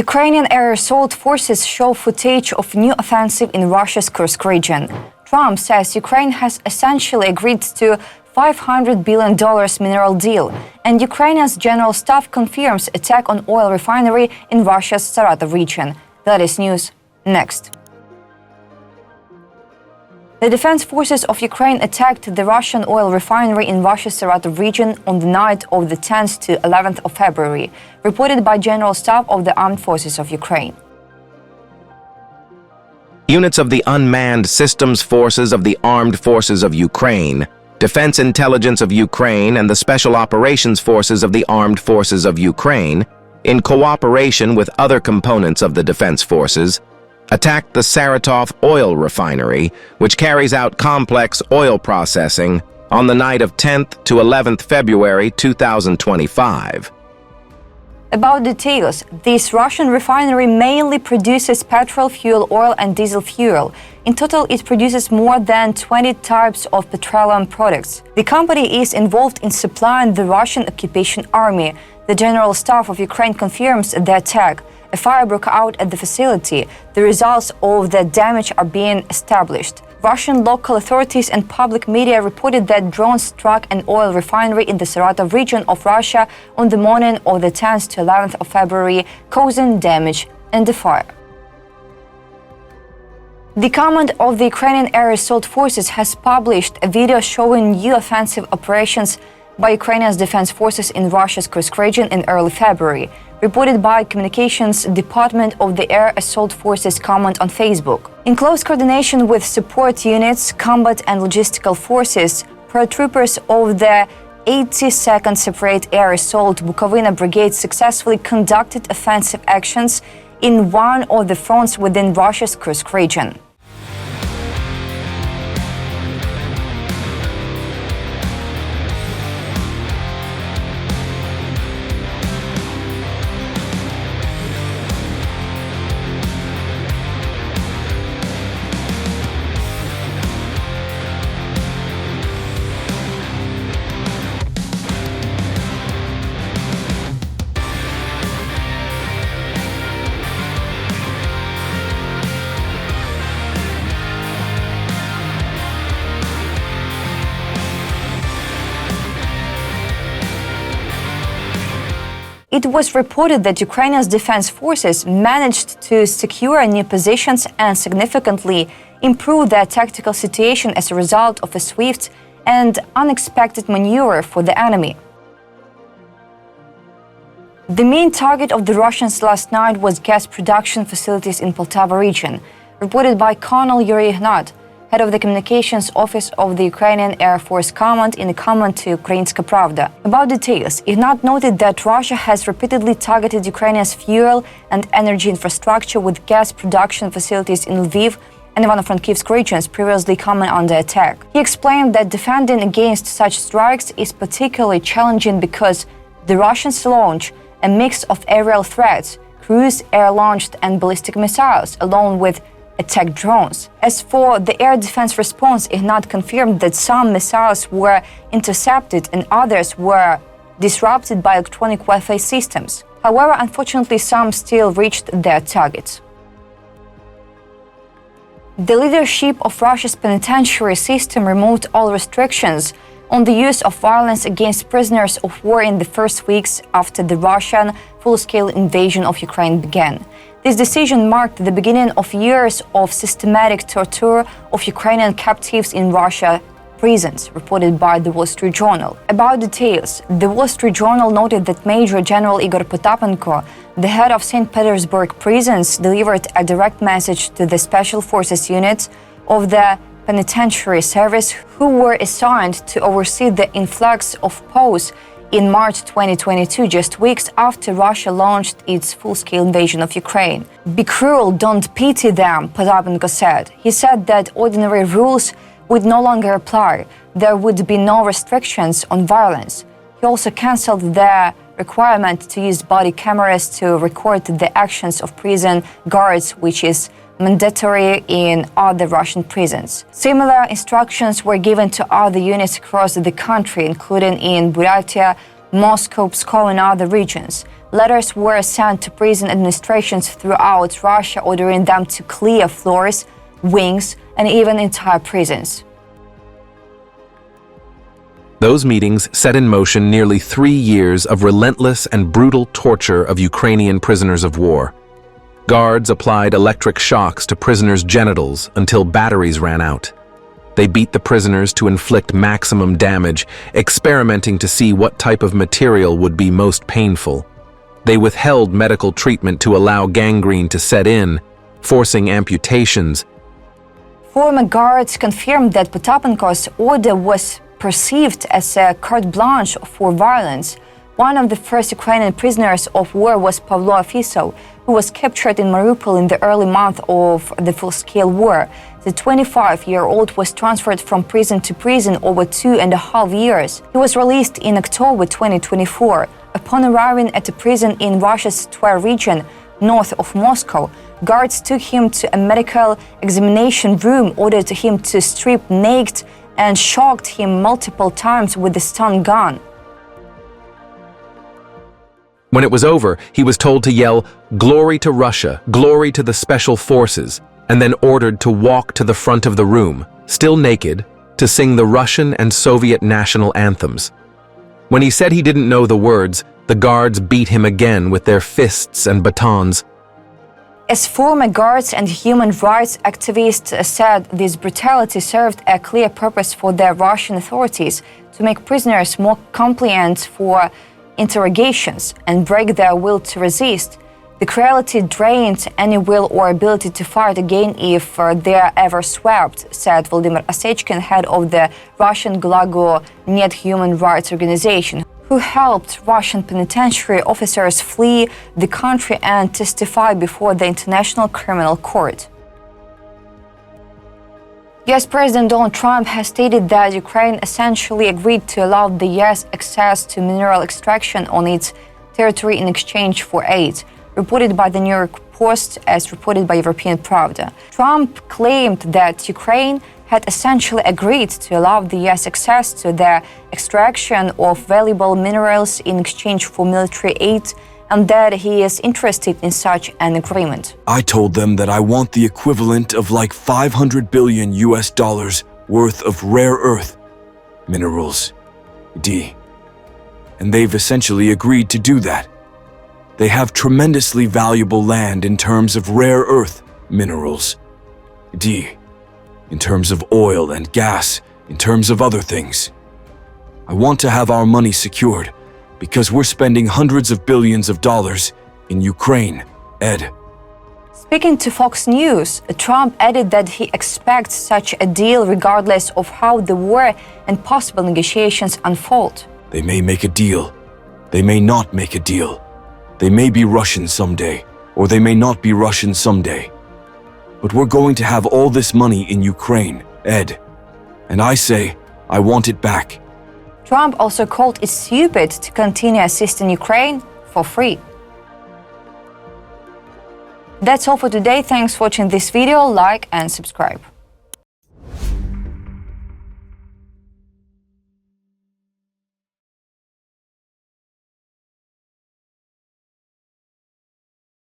Ukrainian air assault forces show footage of new offensive in Russia's Kursk region. Trump says Ukraine has essentially agreed to $500 billion mineral deal, and Ukraine's general staff confirms attack on oil refinery in Russia's Saratov region. That is news next. The defense forces of Ukraine attacked the Russian oil refinery in Russia's Saratov region on the night of the 10th to 11th of February, reported by General Staff of the Armed Forces of Ukraine. Units of the Unmanned Systems Forces of the Armed Forces of Ukraine, Defense Intelligence of Ukraine, and the Special Operations Forces of the Armed Forces of Ukraine, in cooperation with other components of the defense forces, attacked the Saratov oil refinery, which carries out complex oil processing, on the night of 10th to 11th February 2025. About details, this Russian refinery mainly produces petrol, fuel oil and diesel fuel. In total, it produces more than 20 types of petroleum products. The company is involved in supplying the Russian occupation army. The General Staff of Ukraine confirms the attack. A fire broke out at the facility. The results of the damage are being established. Russian local authorities and public media reported that drones struck an oil refinery in the Saratov region of Russia on the morning of the 10th to 11th of February, causing damage and the fire. The command of the Ukrainian Air Assault Forces has published a video showing new offensive operations by Ukraine's defense forces in Russia's Kursk region in early February, reported by Communications Department of the Air Assault Forces Command on Facebook. In close coordination with support units, combat and logistical forces, paratroopers of the 82nd Separate Air Assault Bukovina Brigade successfully conducted offensive actions in one of the fronts within Russia's Kursk region. It was reported that Ukraine's defense forces managed to secure new positions and significantly improve their tactical situation as a result of a swift and unexpected maneuver for the enemy. The main target of the Russians last night was gas production facilities in Poltava region, reported by Colonel Yuri Ignat, head of the communications office of the Ukrainian Air Force Command in a comment to Ukrainska Pravda. About details, Ignat noted that Russia has repeatedly targeted Ukraine's fuel and energy infrastructure with gas production facilities in Lviv and Ivano-Frankivsk regions previously coming under attack. He explained that defending against such strikes is particularly challenging because the Russians launch a mix of aerial threats, cruise, air-launched and ballistic missiles, along with attack drones. As for the air defense response, Ignat confirmed that some missiles were intercepted and others were disrupted by electronic warfare systems. However, unfortunately, some still reached their targets. The leadership of Russia's penitentiary system removed all restrictions on the use of violence against prisoners of war in the first weeks after the Russian full-scale invasion of Ukraine began. This decision marked the beginning of years of systematic torture of Ukrainian captives in Russia prisons, reported by the Wall Street Journal. About details, the Wall Street Journal noted that Major General Igor Potapenko, the head of St. Petersburg prisons, delivered a direct message to the Special Forces units of the penitentiary service who were assigned to oversee the influx of POWs in March 2022, just weeks after Russia launched its full-scale invasion of Ukraine. Be cruel, don't pity them, Potapenko said. He said that ordinary rules would no longer apply. There would be no restrictions on violence. He also cancelled the requirement to use body cameras to record the actions of prison guards, which is mandatory in other Russian prisons. Similar instructions were given to other units across the country, including in Buryatia, Moscow, Pskov, and other regions. Letters were sent to prison administrations throughout Russia ordering them to clear floors, wings, and even entire prisons. Those meetings set in motion nearly 3 years of relentless and brutal torture of Ukrainian prisoners of war. Guards applied electric shocks to prisoners' genitals until batteries ran out. They beat the prisoners to inflict maximum damage, experimenting to see what type of material would be most painful. They withheld medical treatment to allow gangrene to set in, forcing amputations. Former guards confirmed that Potapenko's order was perceived as a carte blanche for violence. One of the first Ukrainian prisoners of war was Pavlo Afisov, who was captured in Mariupol in the early month of the full-scale war. The 25-year-old was transferred from prison to prison over 2.5 years. He was released in October 2024. Upon arriving at a prison in Russia's Tver region, north of Moscow, guards took him to a medical examination room, ordered him to strip naked, and shocked him multiple times with a stun gun. When it was over, he was told to yell, "Glory to Russia, glory to the special forces," and then ordered to walk to the front of the room, still naked, to sing the Russian and Soviet national anthems. When he said he didn't know the words, the guards beat him again with their fists and batons. As former guards and human rights activists said, this brutality served a clear purpose for the Russian authorities to make prisoners more compliant for interrogations and break their will to resist. The cruelty drained any will or ability to fight again if they're ever swept, said Vladimir Osechkin, head of the Russian Gulagu Net human rights organization, who helped Russian penitentiary officers flee the country and testify before the International Criminal Court. US President Donald Trump has stated that Ukraine essentially agreed to allow the US access to mineral extraction on its territory in exchange for aid, reported by the New York Post as reported by European Pravda. Trump claimed that Ukraine had essentially agreed to allow the US access to the extraction of valuable minerals in exchange for military aid, and that he is interested in such an agreement. I told them that I want the equivalent of like $500 billion worth of rare earth minerals, and they've essentially agreed to do that. They have tremendously valuable land in terms of rare earth minerals, in terms of oil and gas, in terms of other things. I want to have our money secured because we're spending hundreds of billions of dollars in Ukraine, Ed. Speaking to Fox News, Trump added that he expects such a deal regardless of how the war and possible negotiations unfold. They may make a deal. They may not make a deal. They may be Russian someday, or they may not be Russian someday. But we're going to have all this money in Ukraine, Ed. And I say, I want it back. Trump also called it stupid to continue assisting Ukraine for free. That's all for today. Thanks for watching this video. Like and subscribe.